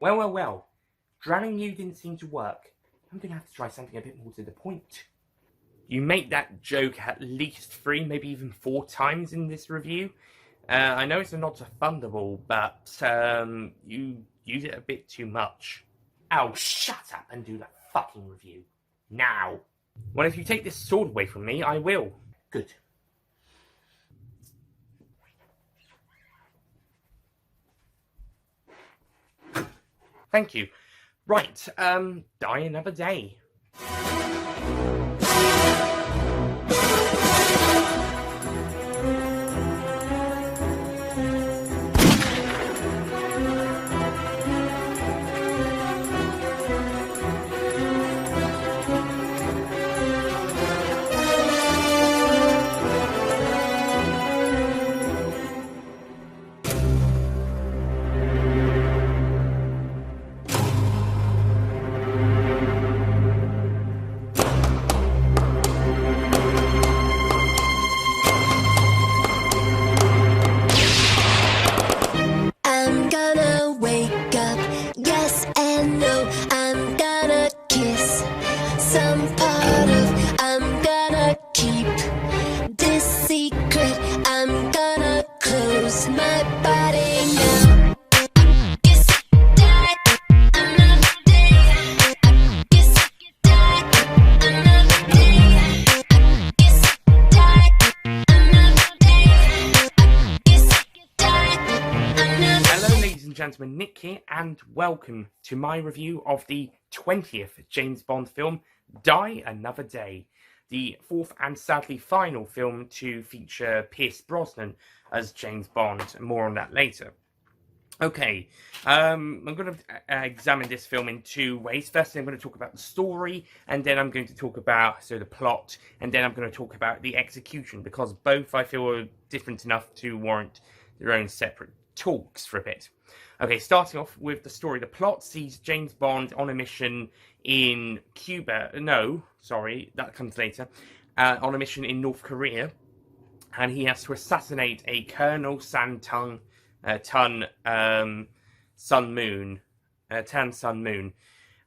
Well, well, well. Drowning you didn't seem to work. I'm going to have to try something a bit more to the point. You make that joke at least 3, maybe even 4 times in this review. I know it's a nod to Thunderball, but you use it a bit too much. Oh, shut up and do that fucking review. Now. Well, if you take this sword away from me, I will. Good. Thank you. Right, die another day. Gentlemen, Nick here, and welcome to my review of the 20th James Bond film, Die Another Day, the 4th and sadly final film to feature Pierce Brosnan as James Bond. More on that later. Okay, I'm going to examine this film in 2 ways. Firstly, I'm going to talk about the story, and then I'm going to talk about the plot, and then I'm going to talk about the execution, because both I feel are different enough to warrant their own separate talks for a bit. Okay, starting off with the story. The plot sees James Bond on a mission in Cuba. No, sorry, that comes later. On a mission in North Korea. And he has to assassinate a Colonel Tan Sun Moon.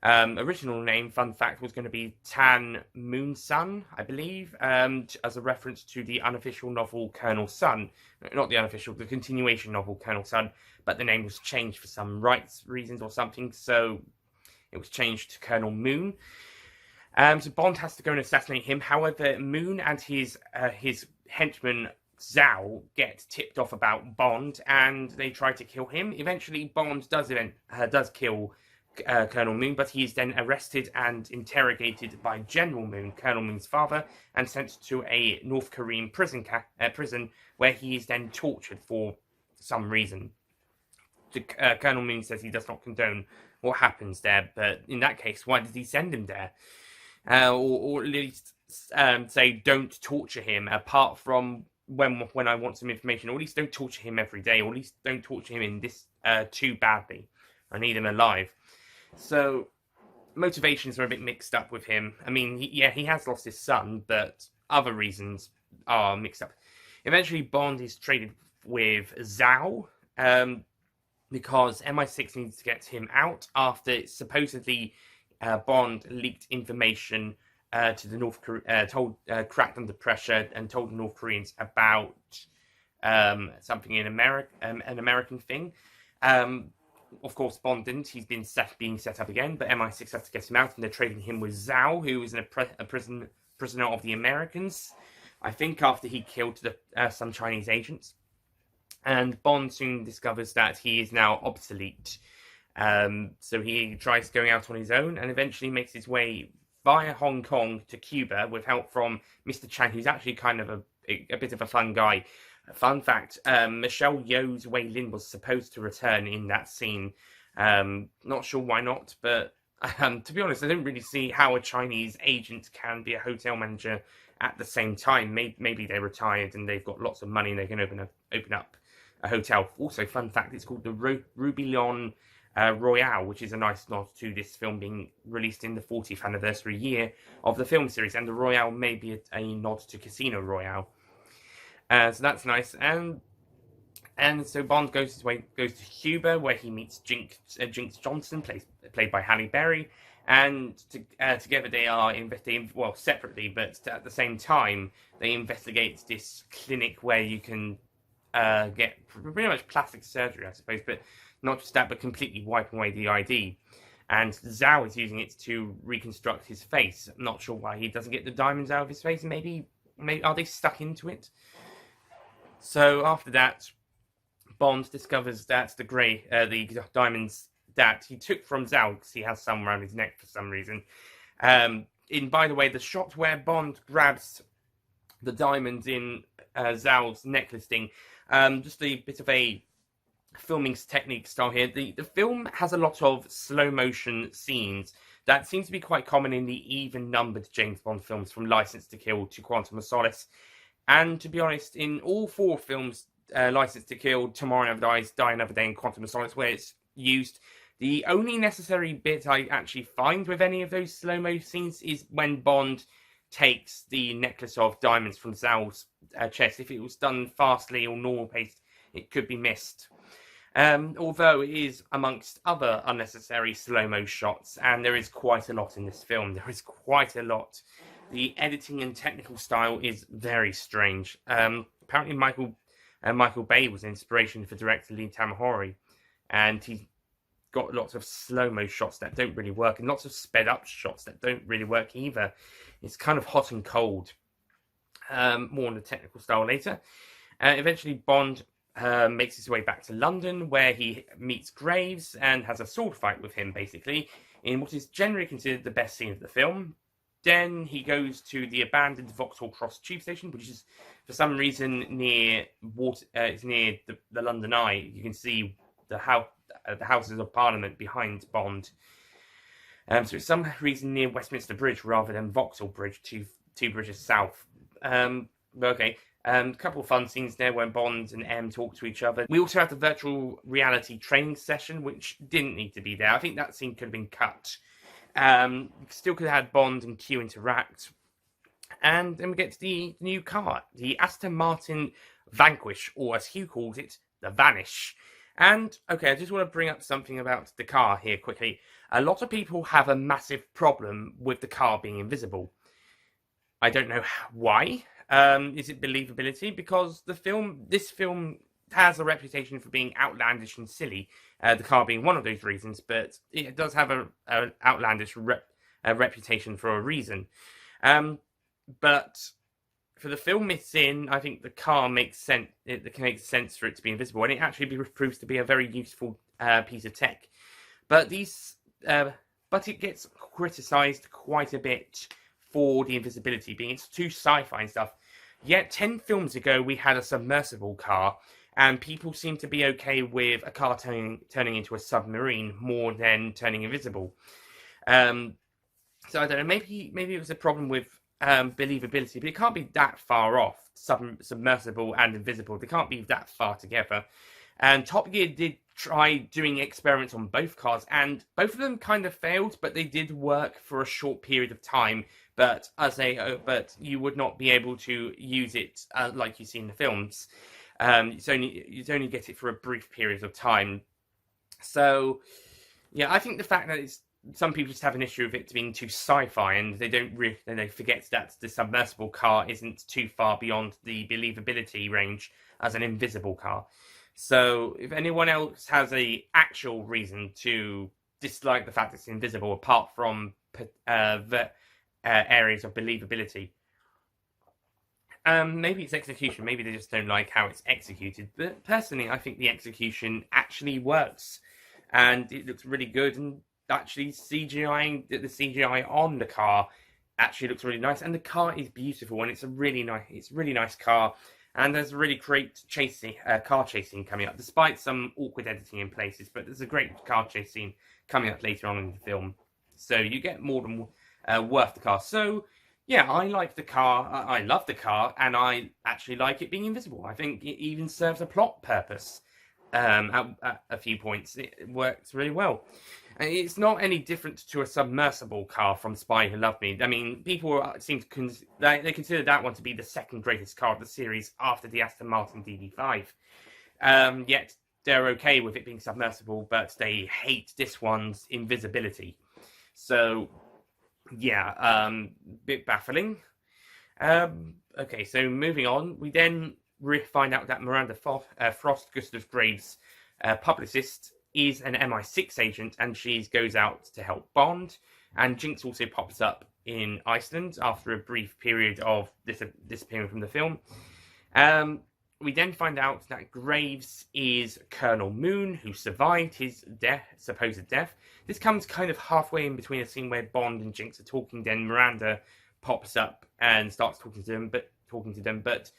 Original name, fun fact, was going to be Tan Moon Sun, I believe, as a reference to the unofficial novel Colonel Sun. Not the unofficial, the continuation novel Colonel Sun, but the name was changed for some rights reasons or something, so it was changed to Colonel Moon. So Bond has to go and assassinate him. However, Moon and his henchman Zhao get tipped off about Bond, and they try to kill him. Eventually, Bond does kill Colonel Moon, but he is then arrested and interrogated by General Moon, Colonel Moon's father, and sent to a North Korean prison where he is then tortured for some reason. Colonel Moon says he does not condone what happens there, but in that case, why did he send him there? Or at least say don't torture him, apart from when I want some information, or at least don't torture him every day, or at least don't torture him in this too badly. I need him alive. So, motivations are a bit mixed up with him. I mean, he has lost his son, but other reasons are mixed up. Eventually, Bond is traded with Zhao, because MI6 needs to get him out after supposedly Bond leaked information to the North Korea, cracked under pressure and told the North Koreans about something in America, an American thing. Of course, Bond didn't. He's being set up again, but MI6 has to get him out, and they're trading him with Zhao, who is a prisoner of the Americans, I think after he killed some Chinese agents. And Bond soon discovers that he is now obsolete. So he tries going out on his own, and eventually makes his way via Hong Kong to Cuba with help from Mr. Chang, who's actually kind of a bit of a fun guy. Fun fact, Michelle Yeoh's Wei Lin was supposed to return in that scene. Not sure why not, but to be honest, I don't really see how a Chinese agent can be a hotel manager at the same time. Maybe they're retired and they've got lots of money and they can open up a hotel. Also, fun fact, it's called the Ruby Lion Royale, which is a nice nod to this film being released in the 40th anniversary year of the film series, and the Royale may be a nod to Casino Royale. So that's nice. And And so Bond goes to Cuba, where he meets Jinx Johnson, played by Halle Berry, and together they are investigating, well, separately, but at the same time, they investigate this clinic where you can get pretty much plastic surgery, I suppose, but not just that, but completely wiping away the ID. And Zhao is using it to reconstruct his face. I'm not sure why he doesn't get the diamonds out of his face. Maybe are they stuck into it? So after that, Bond discovers that the diamonds that he took from Zhao, because he has some around his neck for some reason. By the way, the shot where Bond grabs the diamonds in Zhao's necklace thing, just a bit of a filming technique style here. The film has a lot of slow motion scenes that seem to be quite common in the even numbered James Bond films, from License to Kill to Quantum of Solace. And to be honest, in all four films, License to Kill, Tomorrow Never Dies, Die Another Day, and Quantum of Solace, where it's used, the only necessary bit I actually find with any of those slow-mo scenes is when Bond takes the necklace of diamonds from Zhao's chest. If it was done fastly or normal paced, it could be missed. Although it is amongst other unnecessary slow-mo shots, and there is quite a lot in this film. There is quite a lot. The editing and technical style is very strange. Apparently Michael Bay was inspiration for director Lee Tamahori, and he's got lots of slow-mo shots that don't really work, and lots of sped-up shots that don't really work either. It's kind of hot and cold. More on the technical style later. Eventually, Bond makes his way back to London, where he meets Graves and has a sword fight with him, basically, in what is generally considered the best scene of the film. Then he goes to the abandoned Vauxhall Cross tube station, which is, for some reason, near it's near the London Eye. You can see the Houses of Parliament behind Bond. So it's some reason near Westminster Bridge rather than Vauxhall Bridge, two bridges south. Okay. A couple of fun scenes there when Bond and M talk to each other. We also have the virtual reality training session, which didn't need to be there. I think that scene could have been cut. Still could have had Bond and Q interact. And then we get to the new car, the Aston Martin Vanquish, or as Hugh calls it, the Vanish. And, okay, I just want to bring up something about the car here quickly. A lot of people have a massive problem with the car being invisible. I don't know why. Is it believability? Because this film has a reputation for being outlandish and silly, the car being one of those reasons, but it does have an outlandish reputation for a reason. But for the film it's in, I think the car makes sense. It makes sense for it to be invisible, and it actually proves to be a very useful piece of tech. But it gets criticised quite a bit for the invisibility, being it's too sci-fi and stuff. Yet 10 films ago we had a submersible car, and people seem to be okay with a car turning into a submarine more than turning invisible. So I don't know, maybe it was a problem with believability, but it can't be that far off. Submersible and invisible, they can't be that far together. And Top Gear did try doing experiments on both cars, and both of them kind of failed, but they did work for a short period of time. But but you would not be able to use it like you see in the films. You'd only get it for a brief period of time. So, yeah, I think the fact that some people just have an issue with it being too sci-fi, and they forget that the submersible car isn't too far beyond the believability range as an invisible car. So, if anyone else has a actual reason to dislike the fact it's invisible, apart from areas of believability, maybe it's execution. Maybe they just don't like how it's executed. But personally, I think the execution actually works, and it looks really good. And actually, the CGI on the car actually looks really nice, and the car is beautiful, and it's a really nice car. And there's a really great car chasing coming up, despite some awkward editing in places. But there's a great car chase scene coming up later on in the film, so you get more than worth the car. So, yeah, I like the car. I love the car, and I actually like it being invisible. I think it even serves a plot purpose at a few points. It works really well. It's not any different to a submersible car from Spy Who Loved Me. I mean, people seem to they consider that one to be the second greatest car of the series after the Aston Martin DB5. Yet they're okay with it being submersible, but they hate this one's invisibility. So, yeah, bit baffling. Okay, so moving on, we then find out that Miranda Frost, Gustav Graves' publicist, is an MI6 agent, and she goes out to help Bond. And Jinx also pops up in Iceland after a brief period of disappearing from the film. We then find out that Graves is Colonel Moon, who survived his supposed death. This comes kind of halfway in between a scene where Bond and Jinx are talking, then Miranda pops up and starts talking to them, but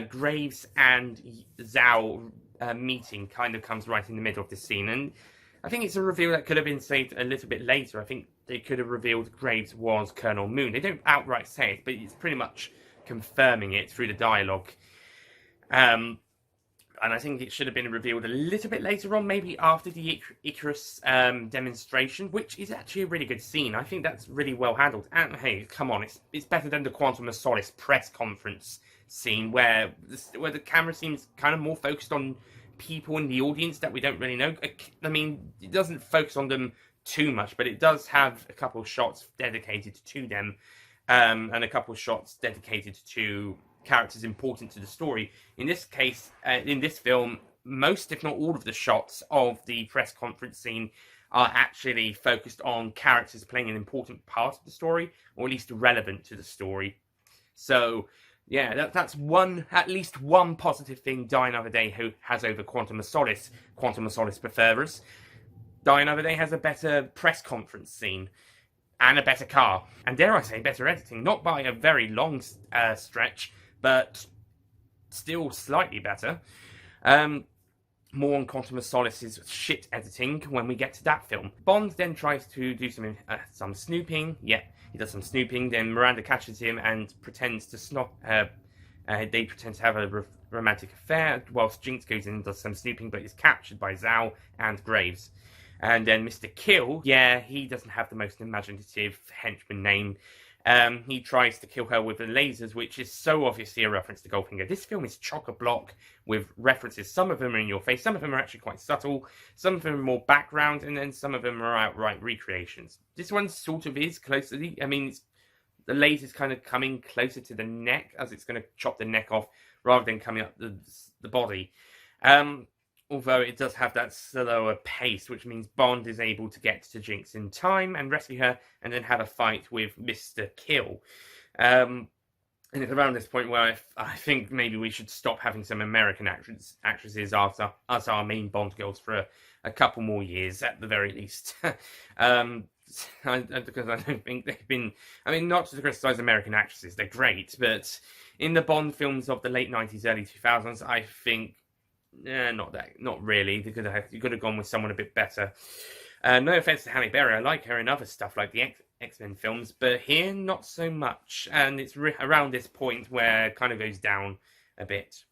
Graves and Zhao meeting kind of comes right in the middle of this scene, and I think it's a reveal that could have been saved a little bit later. I think they could have revealed Graves was Colonel Moon. They don't outright say it, but it's pretty much confirming it through the dialogue. And I think it should have been revealed a little bit later on, maybe after the Icarus demonstration, which is actually a really good scene. I think that's really well handled. And hey, come on, it's better than the Quantum of Solace press conference scene where the camera seems kind of more focused on people in the audience that we don't really know. I mean, it doesn't focus on them too much, but it does have a couple of shots dedicated to them, and a couple of shots dedicated to characters important to the story. In this case, in this film, most, if not all, of the shots of the press conference scene are actually focused on characters playing an important part of the story, or at least relevant to the story. So, yeah, that's at least one positive thing Die Another Day who has over Quantum of Solace preferers. Die Another Day has a better press conference scene, and a better car, and dare I say, better editing, not by a very long stretch, but still slightly better. More on Quantum of Solace's shit editing when we get to that film. Bond then tries to do some snooping. Yeah, he does some snooping. Then Miranda catches him and pretends to they pretend to have a romantic affair, whilst Jinx goes in and does some snooping, but is captured by Zhao and Graves. And then Mr. Kill, yeah, he doesn't have the most imaginative henchman name. He tries to kill her with the lasers, which is so obviously a reference to Goldfinger. This film is chock-a-block with references. Some of them are in your face, some of them are actually quite subtle, some of them are more background, and then some of them are outright recreations. This one sort of is closer. I mean, the laser's kind of coming closer to the neck, as it's going to chop the neck off, rather than coming up the body. Although it does have that slower pace, which means Bond is able to get to Jinx in time and rescue her, and then have a fight with Mr. Kill. And it's around this point where I think maybe we should stop having some American actresses as our main Bond girls for a couple more years, at the very least. Because I don't think they've been... I mean, not to criticise American actresses, they're great, but in the Bond films of the late 90s, early 2000s, I think... not really. You could have gone with someone a bit better. No offense to Halle Berry, I like her in other stuff like the X-Men films, but here not so much. And it's around this point where it kind of goes down a bit.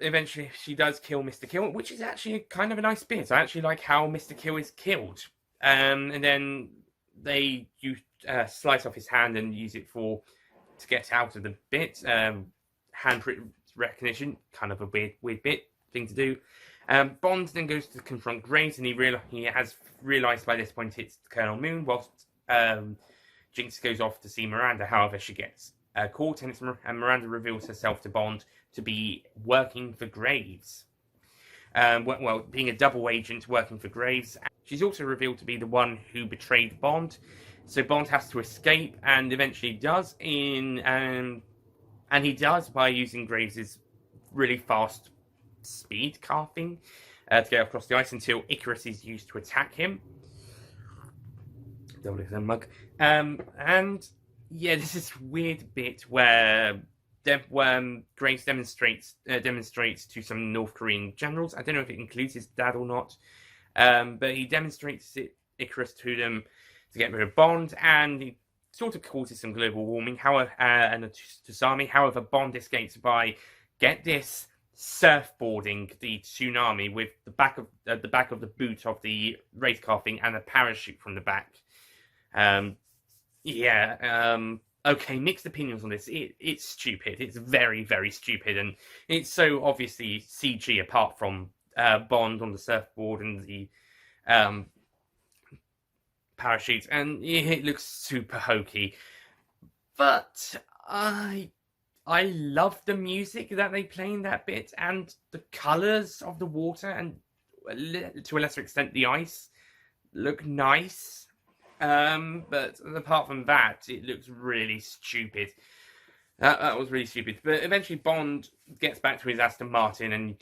Eventually, she does kill Mr. Kill, which is actually kind of a nice bit. I actually like how Mr. Kill is killed, and then you slice off his hand and use it to get out of the bit. Handprint recognition, kind of a weird thing to do. Bond then goes to confront Graves, and he has realised by this point it's Colonel Moon, whilst Jinx goes off to see Miranda. However, she gets caught, and Miranda reveals herself to Bond to be working for Graves. Being a double agent working for Graves. She's also revealed to be the one who betrayed Bond, so Bond has to escape, and eventually does and he does by using Graves' really fast speed car thing to get across the ice until Icarus is used to attack him. Double XM mug. And yeah, this is a weird bit where Graves demonstrates to some North Korean generals. I don't know if it includes his dad or not, but he demonstrates Icarus to them to get rid of Bond, and he sort of causes some global warming, and a tsunami. However, Bond escapes by, get this, surfboarding the tsunami with the back of the boot of the race car thing and a parachute from the back. okay, mixed opinions on this. It's stupid. It's very, very stupid, and it's so obviously CG apart from Bond on the surfboard and the um, parachutes, and it looks super hokey. But I love the music that they play in that bit, and the colours of the water, and to a lesser extent the ice, look nice. But apart from that, it looks really stupid. That was really stupid. But eventually Bond gets back to his Aston Martin and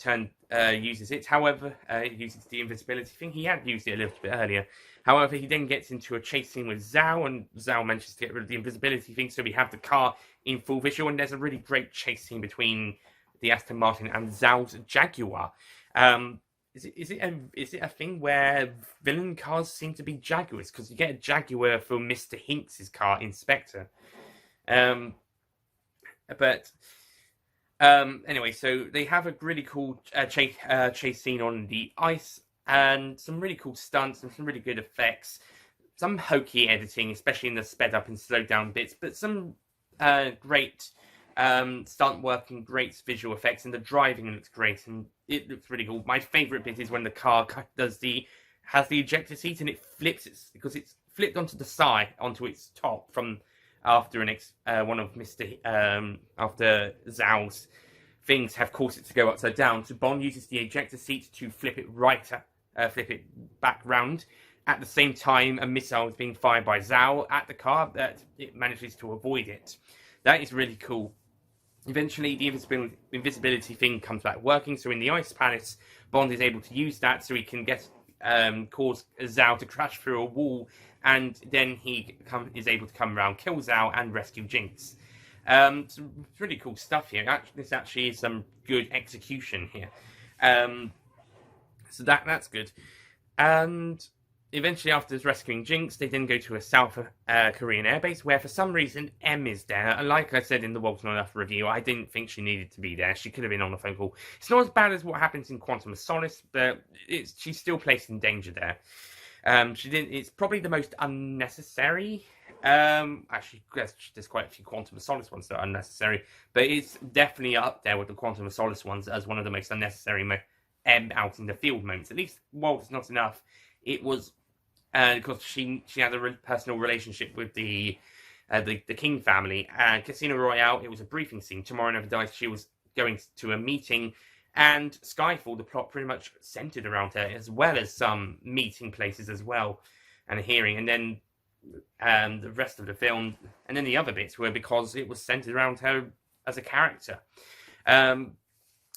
uses it. However, uses the invisibility thing. He had used it a little bit earlier. However, he then gets into a chase scene with Zhao, and Zhao manages to get rid of the invisibility thing, so we have the car in full visual, and there's a really great chase scene between the Aston Martin and Zhao's Jaguar. Is it a thing where villain cars seem to be Jaguars? Because you get a Jaguar for Mr. Hinks' car, Inspector. Anyway, so they have a really cool chase scene on the ice, and some really cool stunts and some really good effects. Some hokey editing, especially in the sped up and slowed down bits, but some great stunt work and great visual effects, and the driving looks great, and it looks really cool. My favourite bit is when the car has the ejector seat, and it flips because it's flipped onto the side, onto its top from after one of after Zhao's things have caused it to go upside down. So Bond uses the ejector seat to flip it back round. At the same time, a missile is being fired by Zhao at the car, but it manages to avoid it. That is really cool. Eventually, the invisibility thing comes back working, so in the Ice Palace, Bond is able to use that so he can cause Zhao to crash through a wall, and then he is able to come around, kill Zhao, and rescue Jinx. Some really cool stuff here. This actually is some good execution here. So that's good. And eventually, after rescuing Jinx, they then go to a South Korean airbase where, for some reason, M is there. And like I said in the Walton Enough review, I didn't think she needed to be there. She could have been on a phone call. It's not as bad as what happens in Quantum of Solace, but she's still placed in danger there. It's probably the most unnecessary. Actually, there's quite a few Quantum of Solace ones that are unnecessary, but it's definitely up there with the Quantum of Solace ones as one of the most unnecessary M out in the field moments. At least, while it's not enough, it was because she had a personal relationship with the King family. Casino Royale, it was a briefing scene. Tomorrow Never Dies, she was going to a meeting, and Skyfall, the plot pretty much centered around her, as well as some meeting places as well, and a hearing. And then the rest of the film, and then the other bits were because it was centered around her as a character.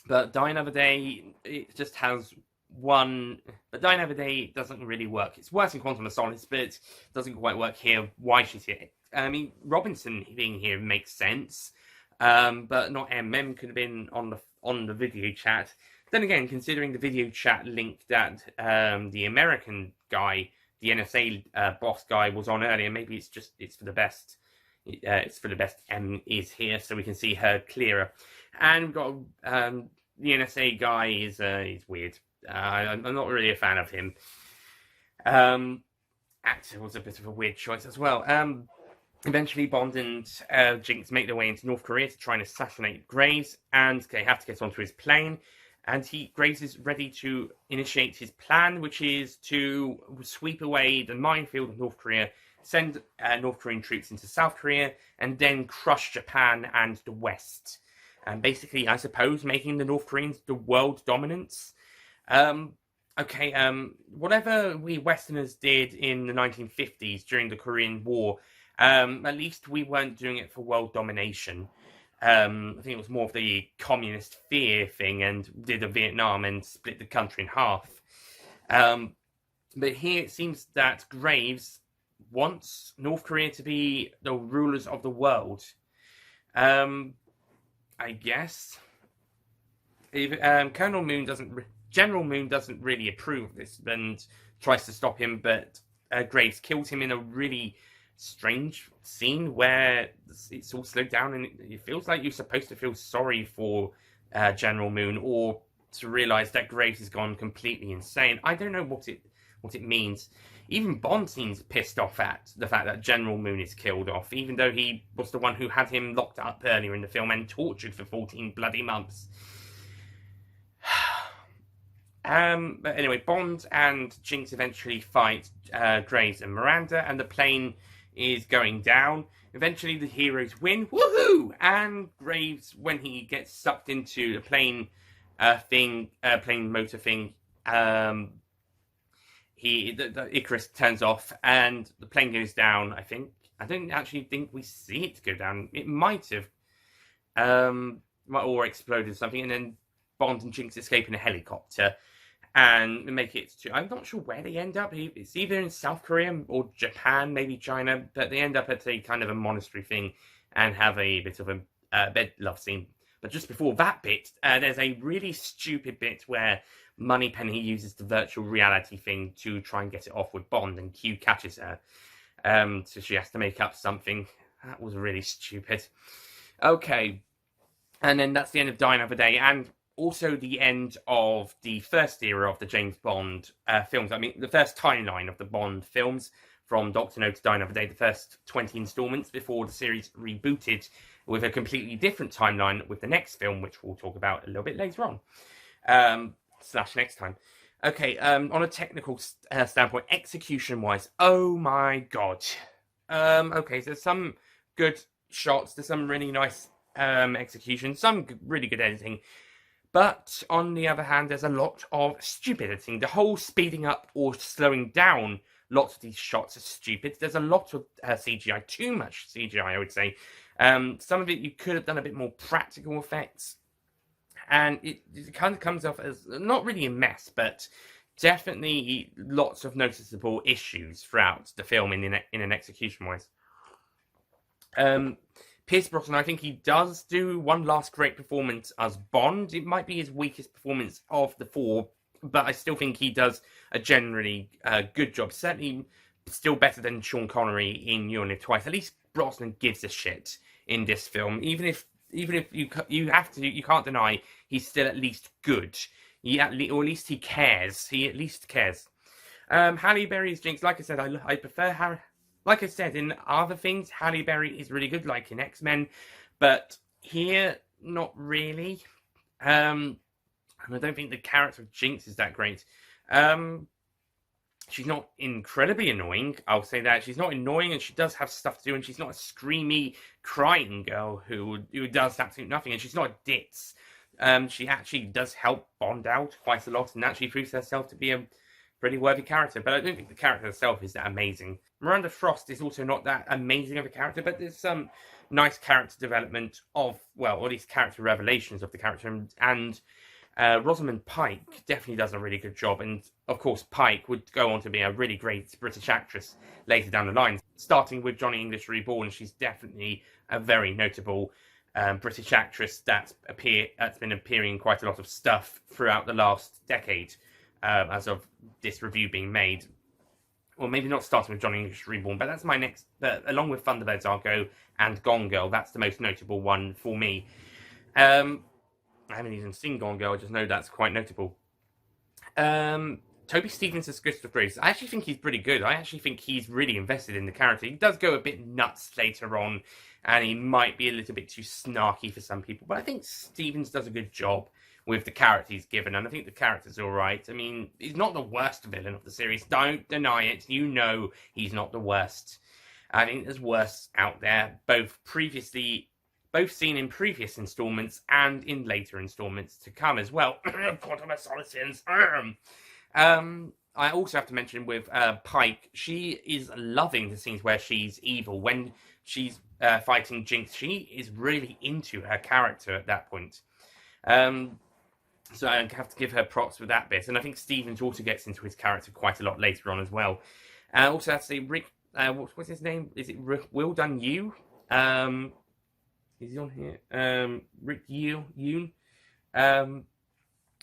But Die Another Day, it just has one. But Die Another Day doesn't really work. It's worse in Quantum of Solace, but it doesn't quite work here. Why she's here? I mean, Robinson being here makes sense, but not M. M could have been on the video chat. Then again, considering the video chat link that the American guy, the NSA boss guy, was on earlier, maybe it's for the best. It's for the best M is here, so we can see her clearer. And we've got the NSA guy is weird. I'm not really a fan of him. Actor was a bit of a weird choice as well. Eventually, Bond and Jinx make their way into North Korea to try and assassinate Graves, and they have to get onto his plane. And Graves is ready to initiate his plan, which is to sweep away the minefield of North Korea, send North Korean troops into South Korea, and then crush Japan and the West. And basically, I suppose, making the North Koreans the world dominance. Whatever we Westerners did in the 1950s during the Korean War, at least we weren't doing it for world domination. I think it was more of the communist fear thing, and did a Vietnam and split the country in half. But here it seems that Graves wants North Korea to be the rulers of the world. I guess. General Moon doesn't really approve of this and tries to stop him, but Graves kills him in a really strange scene where it's all slowed down, and it feels like you're supposed to feel sorry for General Moon, or to realise that Graves has gone completely insane. I don't know what it means. Even Bond seems pissed off at the fact that General Moon is killed off, even though he was the one who had him locked up earlier in the film and tortured for 14 bloody months. But anyway, Bond and Jinx eventually fight Graves and Miranda, and the plane is going down. Eventually, the heroes win. Woohoo! And Graves, when he gets sucked into the plane plane motor thing, the Icarus turns off and the plane goes down. I don't actually think we see it go down. It might have, or exploded or something, and then Bond and Jinx escape in a helicopter and make it to, I'm not sure where they end up. It's either in South Korea or Japan, maybe China, but they end up at a kind of a monastery thing and have a bit of a bed love scene. But just before that bit, there's a really stupid bit where Moneypenny uses the virtual reality thing to try and get it off with Bond, and Q catches her. So she has to make up something. That was really stupid. Okay. And then that's the end of Die Another Day, and also the end of the first era of the James Bond films. I mean, the first timeline of the Bond films, from Dr. No to Die Another Day, the first 20 installments before the series rebooted with a completely different timeline with the next film, which we'll talk about a little bit later on. / next time. Okay, on a technical standpoint, execution-wise, oh my god. Okay, so some good shots, there's some really nice execution, some really good editing. But on the other hand, there's a lot of stupid editing. The whole speeding up or slowing down lots of these shots are stupid. There's a lot of CGI, too much CGI, I would say. Some of it you could have done a bit more practical effects. And it kind of comes off as not really a mess, but definitely lots of noticeable issues throughout the film in an execution-wise. Pierce Brosnan, I think he does do one last great performance as Bond. It might be his weakest performance of the four, but I still think he does a generally good job. Certainly still better than Sean Connery in You Only Live Twice. At least Brosnan gives a shit in this film, even if you can't deny he's still at least good. Or at least he cares. He at least cares. Halle Berry's Jinx, like I said, I prefer Harry. Like I said, in other things, Halle Berry is really good, like in X-Men, but here, not really. And I don't think the character of Jinx is that great. She's not incredibly annoying, I'll say that. She's not annoying, and she does have stuff to do, and she's not a screamy, crying girl who does absolutely nothing, and she's not a ditz. She actually does help Bond out quite a lot, and actually proves herself to be a pretty worthy character, but I don't think the character herself is that amazing. Miranda Frost is also not that amazing of a character, but there's some nice character development or at least character revelations of the character, and Rosamund Pike definitely does a really good job, and of course Pike would go on to be a really great British actress later down the line. Starting with Johnny English Reborn, she's definitely a very notable British actress that's been appearing in quite a lot of stuff throughout the last decade. As of this review being made. Well, maybe not starting with Johnny English Reborn, but that's my next, along with Thunderbirds Argo and Gone Girl, that's the most notable one for me. I haven't even seen Gone Girl, I just know that's quite notable. Toby Stephens as Christopher Graves, I actually think he's pretty good. I actually think he's really invested in the character. He does go a bit nuts later on, and he might be a little bit too snarky for some people, but I think Stephens does a good job with the character he's given, and I think the character's alright. I mean, he's not the worst villain of the series, don't deny it, you know he's not the worst. I think there's worse out there, both seen in previous installments and in later installments to come as well. Quantum of Solace. I also have to mention with Pike, she is loving the scenes where she's evil. When she's fighting Jinx, she is really into her character at that point. So I have to give her props with that bit. And I think Stephens also gets into his character quite a lot later on as well. Also have to say, Rick, what's his name? Is it Will Dun Yu? Is he on here? Rick Yoon?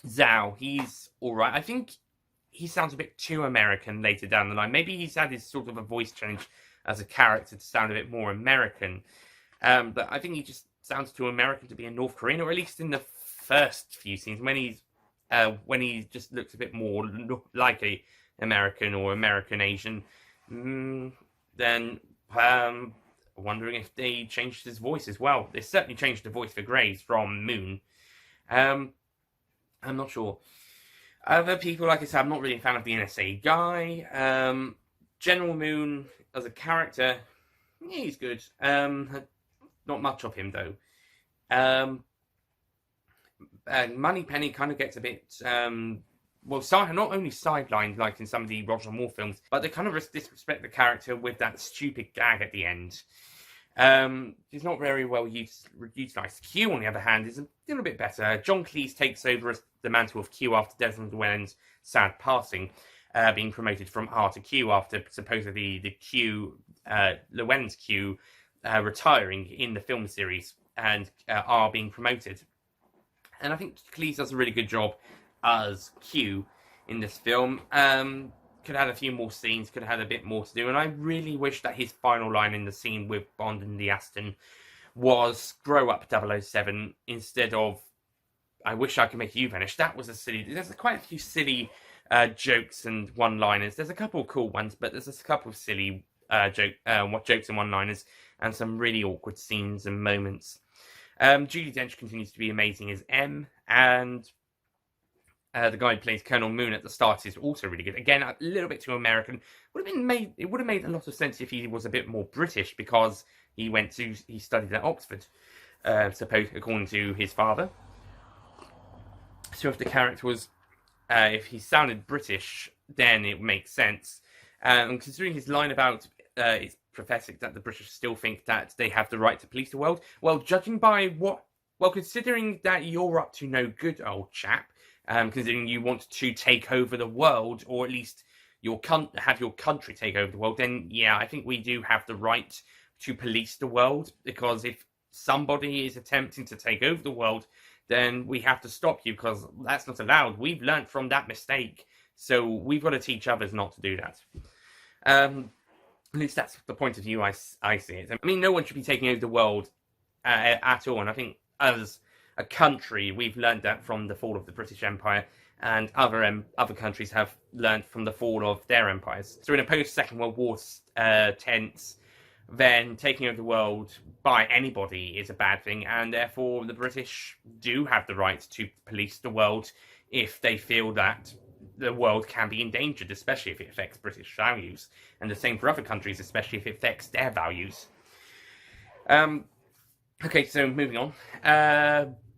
Zhao, he's alright. I think he sounds a bit too American later down the line. Maybe he's had his sort of a voice change as a character to sound a bit more American. But I think he just sounds too American to be a North Korean, or at least in the first few scenes when he just looks a bit more like a American or American Asian, then wondering if they changed his voice as well. They certainly changed the voice for Graves from Moon. I'm not sure. Other people, like I said, I'm not really a fan of the NSA guy. General Moon as a character, yeah, he's good. Not much of him though. Moneypenny kind of gets a bit not only sidelined like in some of the Roger Moore films, but they kind of disrespect the character with that stupid gag at the end. He's not very well utilised. Q, on the other hand, is a little bit better. John Cleese takes over the mantle of Q after Desmond Llewellyn's sad passing, being promoted from R to Q after supposedly the Q, Llewellyn's Q, retiring in the film series and R being promoted. And I think Cleese does a really good job as Q in this film. Could have had a few more scenes, could have had a bit more to do, and I really wish that his final line in the scene with Bond and the Aston was "Grow up, 007," instead of "I wish I could make you vanish." That was there's quite a few silly jokes and one-liners. There's a couple of cool ones, but there's a couple of silly jokes and one-liners, and some really awkward scenes and moments. Judi Dench continues to be amazing as M, and the guy who plays Colonel Moon at the start is also really good. Again, a little bit too American. It would have made a lot of sense if he was a bit more British, because he studied at Oxford, according to his father. So if the character was, if he sounded British, then it makes sense. And considering his line about it's pathetic that the British still think that they have the right to police the world. Well, considering that you're up to no good, old chap, considering you want to take over the world, or at least have your country take over the world, then yeah, I think we do have the right to police the world, because if somebody is attempting to take over the world, then we have to stop you, because that's not allowed. We've learned from that mistake, so we've got to teach others not to do that. At least that's the point of view I see it. I mean, no one should be taking over the world at all, and I think as a country, we've learned that from the fall of the British Empire, and other countries have learned from the fall of their empires. So in a post-Second World War tense, then taking over the world by anybody is a bad thing, and therefore the British do have the right to police the world if they feel that the world can be endangered, especially if it affects British values, and the same for other countries, especially if it affects their values. Okay, so moving on.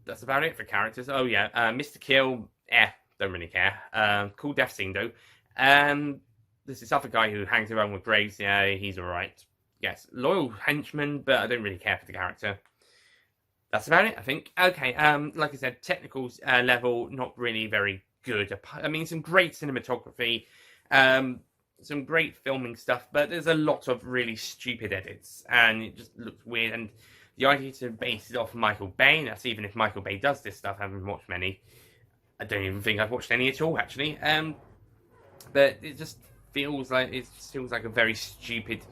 That's about it for characters. Oh yeah, Mr. Kill, don't really care. Cool death scene though. There's this other guy who hangs around with Graves. Yeah, he's alright. Yes, loyal henchman, but I don't really care for the character. That's about it, I think. Okay, like I said, technical level, not really very good. I mean, some great cinematography, some great filming stuff, but there's a lot of really stupid edits, and it just looks weird. And the idea to base it off Michael Bay, that's even if Michael Bay does this stuff, I haven't watched many. I don't even think I've watched any at all, actually. But it just feels like a very stupid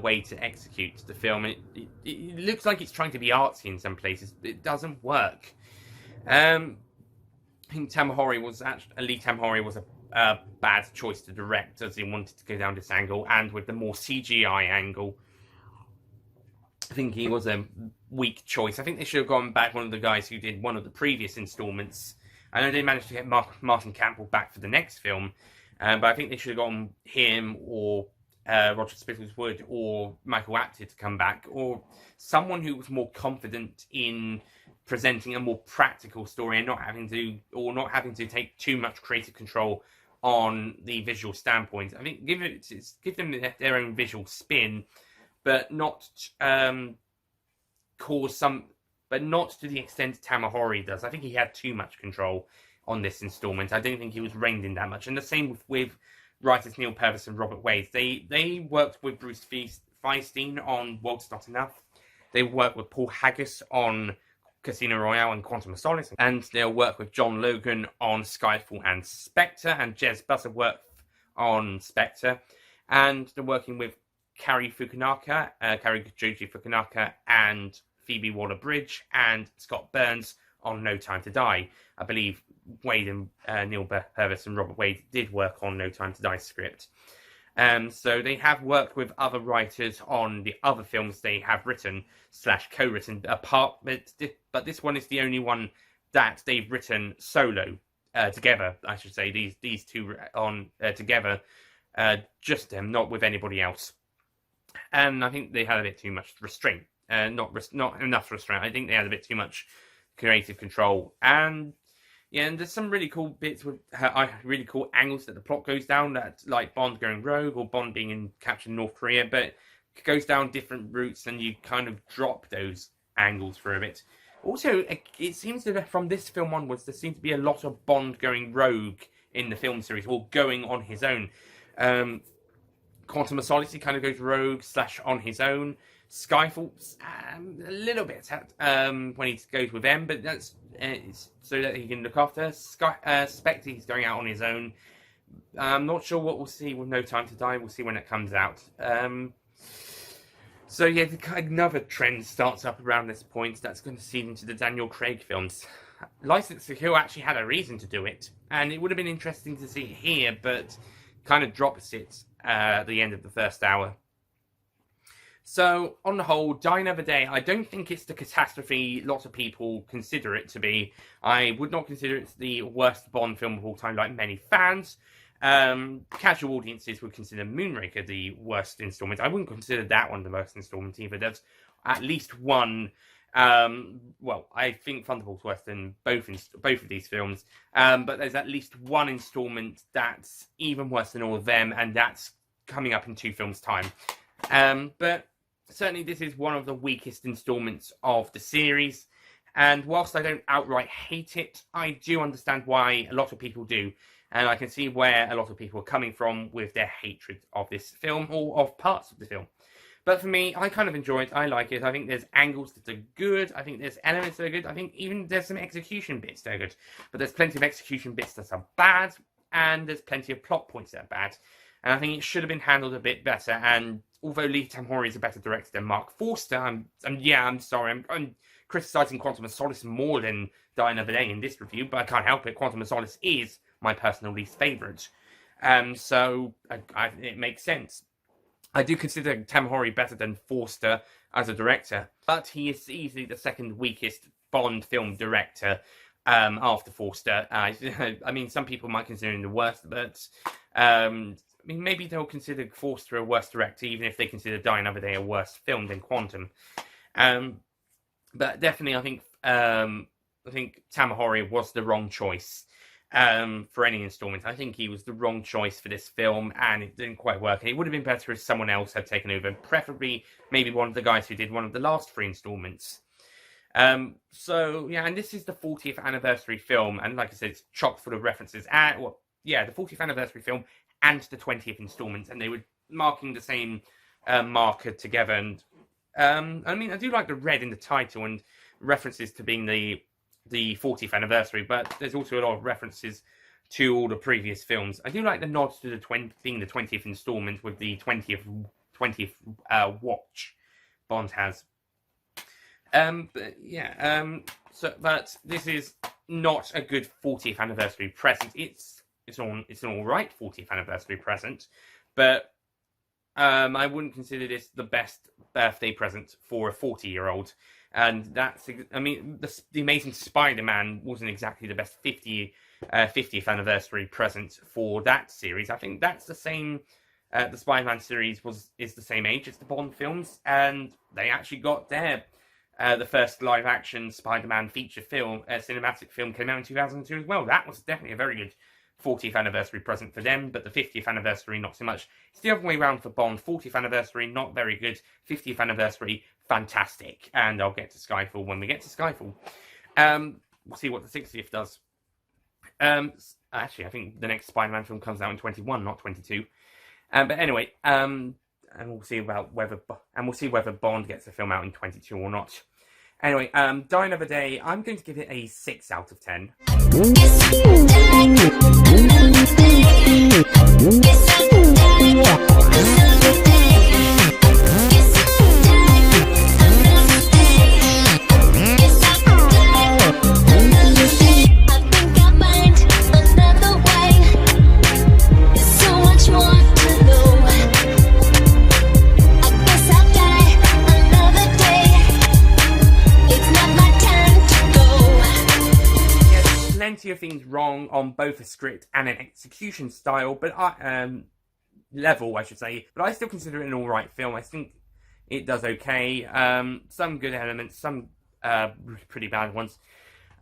way to execute the film. It looks like it's trying to be artsy in some places, but it doesn't work. I think Lee Tamahori was a bad choice to direct, as he wanted to go down this angle, and with the more CGI angle, I think he was a weak choice. I think they should have gone back one of the guys who did one of the previous installments. I know they managed to get Martin Campbell back for the next film, but I think they should have gotten him or Roger Spittleswood or Michael Apted to come back, or someone who was more confident in presenting a more practical story and not having to take too much creative control on the visual standpoint. I think give them their own visual spin, but not but not to the extent Tamahori does. I think he had too much control on this installment. I don't think he was reined in that much. And the same with writers Neil Purvis and Robert Wade. They worked with Bruce Feinstein on Walt's Not Enough. They worked with Paul Haggis on Casino Royale and Quantum of Solace, and they'll work with John Logan on Skyfall and Spectre, and Jez Butterworth on Spectre, and they're working with Cary Joji Fukunaka, and Phoebe Waller-Bridge, and Scott Burns on No Time to Die. I believe Wade and Neil Purvis and Robert Wade did work on No Time to Die script. So they have worked with other writers on the other films they have written / co-written apart, but this one is the only one that they've written solo, together, I should say. These two on together, just them, not with anybody else. And I think they had a bit too much restraint, not enough restraint. I think they had a bit too much creative control, and there's some really cool bits with really cool angles that the plot goes down, that like Bond going rogue or Bond being captured in North Korea, but it goes down different routes and you kind of drop those angles for a bit. Also, it seems that from this film onwards, there seems to be a lot of Bond going rogue in the film series, or going on his own. Quantum of Solace, he kind of goes rogue / on his own. Skyfall, a little bit when he goes with M, but that's so that he can look after. Spectre, he's going out on his own. I'm not sure what we'll see with No Time to Die. We'll see when it comes out. So yeah, another trend starts up around this point that's going to seed into the Daniel Craig films. License to Kill actually had a reason to do it, and it would have been interesting to see here, but kind of drops it at the end of the first hour. So, on the whole, Die Another Day, I don't think it's the catastrophe lots of people consider it to be. I would not consider it the worst Bond film of all time, like many fans. Casual audiences would consider Moonraker the worst installment. I wouldn't consider that one the worst installment either. There's at least one. I think Thunderbolt's worse than both of these films. But there's at least one installment that's even worse than all of them, and that's coming up in 2 films' time. But certainly this is one of the weakest installments of the series, and whilst I don't outright hate it, I do understand why a lot of people do, and I can see where a lot of people are coming from with their hatred of this film, or of parts of the film. But for me, I kind of enjoy it, I like it. I think there's angles that are good, I think there's elements that are good, I think even there's some execution bits that are good, but there's plenty of execution bits that are bad, and there's plenty of plot points that are bad. And I think it should have been handled a bit better. And although Lee Tamhori is a better director than Mark Forster, I'm criticising Quantum of Solace more than Die Another Day in this review, but I can't help it. Quantum of Solace is my personal least favourite. So it makes sense. I do consider Tamhori better than Forster as a director, but he is easily the second weakest Bond film director after Forster. I mean, some people might consider him the worst, but maybe they'll consider Forster a worse director, even if they consider Die Another Day a worse film than Quantum. But definitely, I think Tamahori was the wrong choice for any installment. I think he was the wrong choice for this film, and it didn't quite work. And it would have been better if someone else had taken over, preferably maybe one of the guys who did one of the last 3 installments. And this is the 40th anniversary film, and like I said, it's chock full of references. The 40th anniversary film and the 20th installment, and they were marking the same marker together. And I do like the red in the title and references to being the 40th anniversary, but there's also a lot of references to all the previous films. I do like the nods to being the 20th installment with the 20th watch Bond has. But this is not a good 40th anniversary present. It's an alright 40th anniversary present, but I wouldn't consider this the best birthday present for a 40-year-old. And that's, the Amazing Spider-Man wasn't exactly the best 50th anniversary present for that series. I think that's the same. The Spider-Man series is the same age as the Bond films, and they actually got the first live-action Spider-Man feature film, cinematic film, came out in 2002 as well. That was definitely a very good 40th anniversary present for them, but the 50th anniversary, not so much. It's the other way around for Bond. 40th anniversary, not very good. 50th anniversary, fantastic. And I'll get to Skyfall when we get to Skyfall. We'll see what the 60th does. Actually, I think the next Spider-Man film comes out in 21, not 22. But anyway, and we'll see whether Bond gets the film out in 22 or not. Anyway, Die Another Day, I'm going to give it a 6 out of 10. plenty of things wrong on both a script and an execution style, but level, I should say. But I still consider it an alright film. I think it does okay. Some good elements, some pretty bad ones.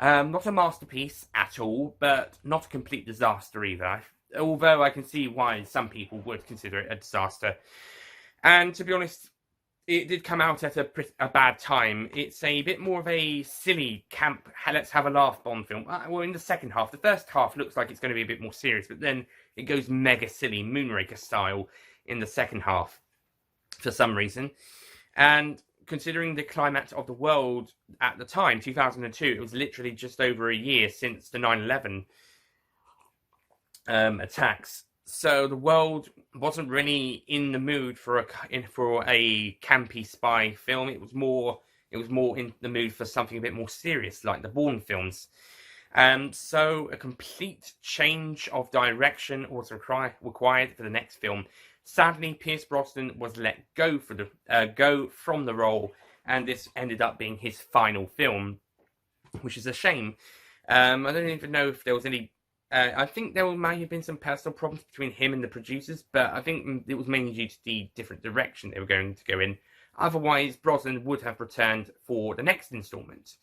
Not a masterpiece at all, but not a complete disaster either. Although I can see why some people would consider it a disaster. And to be honest, it did come out at a bad time. It's a bit more of a silly camp, let's have a laugh Bond film. Well, in the second half. The first half looks like it's going to be a bit more serious, but then it goes mega silly, Moonraker style, in the second half, for some reason. And considering the climate of the world at the time, 2002, it was literally just over a year since the 9/11 attacks. So the world wasn't really in the mood for a campy spy film. It was more in the mood for something a bit more serious, like the Bourne films. So a complete change of direction was required for the next film. Sadly, Pierce Brosnan was let go from the role, and this ended up being his final film, which is a shame. I don't even know if there was any. I think there might have been some personal problems between him and the producers, but I think it was mainly due to the different direction they were going to go in. Otherwise, Brosnan would have returned for the next installment.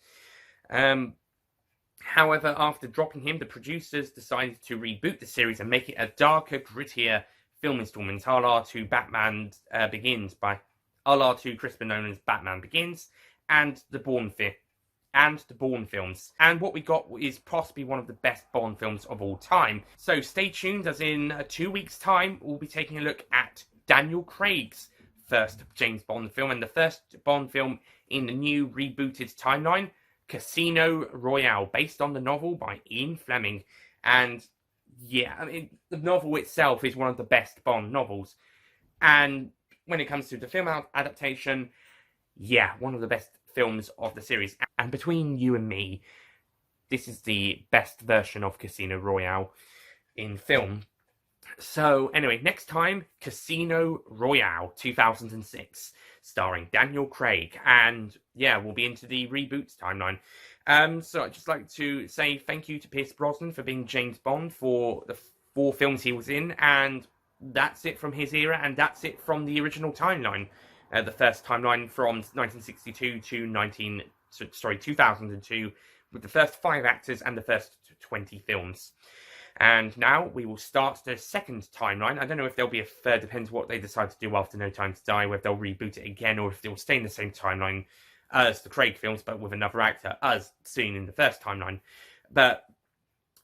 However, after dropping him, the producers decided to reboot the series and make it a darker, grittier film installment, a la to Batman Begins, a la to Christopher Nolan's Batman Begins, and the Bourne films. And what we got is possibly one of the best Bond films of all time. So stay tuned, as in 2 weeks' time, we'll be taking a look at Daniel Craig's first James Bond film, and the first Bond film in the new rebooted timeline, Casino Royale, based on the novel by Ian Fleming. And yeah, I mean, the novel itself is one of the best Bond novels. And when it comes to the film adaptation, yeah, one of the best films of the series. And between you and me, this is the best version of Casino Royale in film. So anyway, next time, Casino Royale 2006, starring Daniel Craig. And yeah, we'll be into the reboot timeline. So I'd just like to say thank you to Pierce Brosnan for being James Bond for the 4 films he was in. And that's it from his era, and that's it from the original timeline. The first timeline from 1962 to 2002, with the first 5 actors and the first 20 films. And now we will start the second timeline. I don't know if there'll be a third, depends what they decide to do after No Time to Die, whether they'll reboot it again or if they'll stay in the same timeline as the Craig films, but with another actor, as seen in the first timeline. But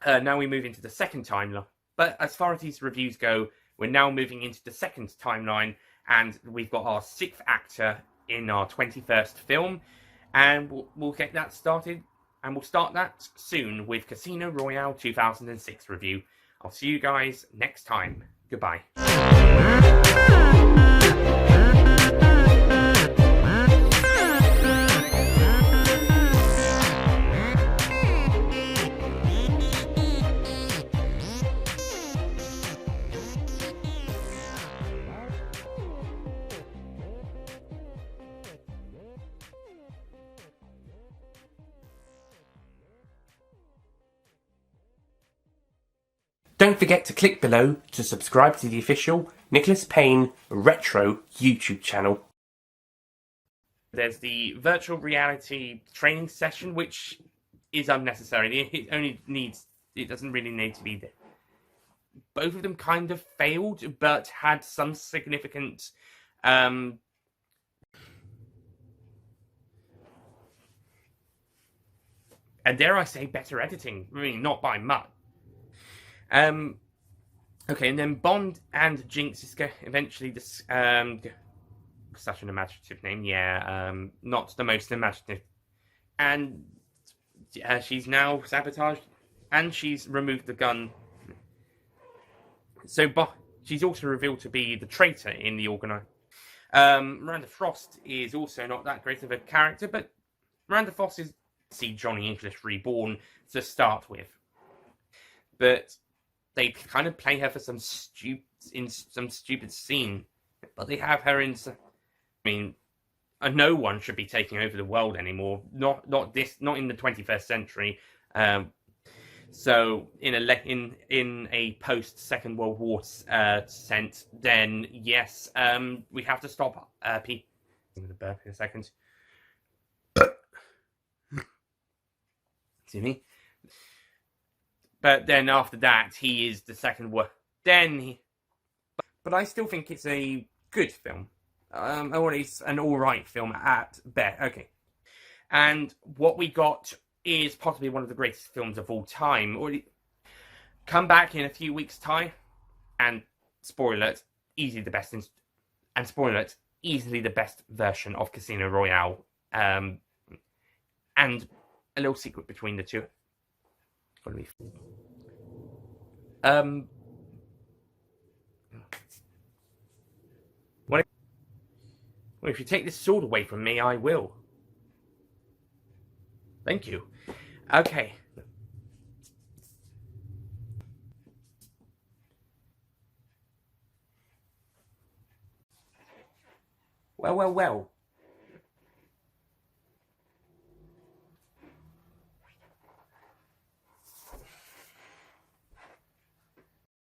now we move into the second timeline. But as far as these reviews go, we're now moving into the second timeline, and we've got our 6th actor in our 21st film, and we'll get that started, and we'll start that soon with Casino Royale 2006 review. I'll see you guys next time. Goodbye. Don't forget to click below to subscribe to the official Nicholas Payne Retro YouTube channel. There's the virtual reality training session, which is unnecessary. It doesn't really need to be there. Both of them kind of failed, but had some significant and dare I say better editing. I mean, not by much. Okay, and then Bond and Jinx is eventually this, such an imaginative name, yeah, not the most imaginative. And she's now sabotaged, and she's removed the gun. So, she's also revealed to be the traitor in the organization. Miranda Frost is also not that great of a character, but Miranda Frost is Johnny English Reborn to start with. But they kind of play her for some stupid scene, but they have her in. I mean, no one should be taking over the world anymore. Not in the 21st century. So in a post Second World War sense, then yes, we have to stop. I'm going to burp in a second. Excuse me. But then after that, he is the Second World. But I still think it's a good film. Or it's an alright film at best. Okay. And what we got is possibly one of the greatest films of all time. Come back in a few weeks' time, and spoiler alert, easily the best. And spoiler alert, easily the best version of Casino Royale. And a little secret between the two. Well, if you take this sword away from me, I will. Thank you. Okay. Well.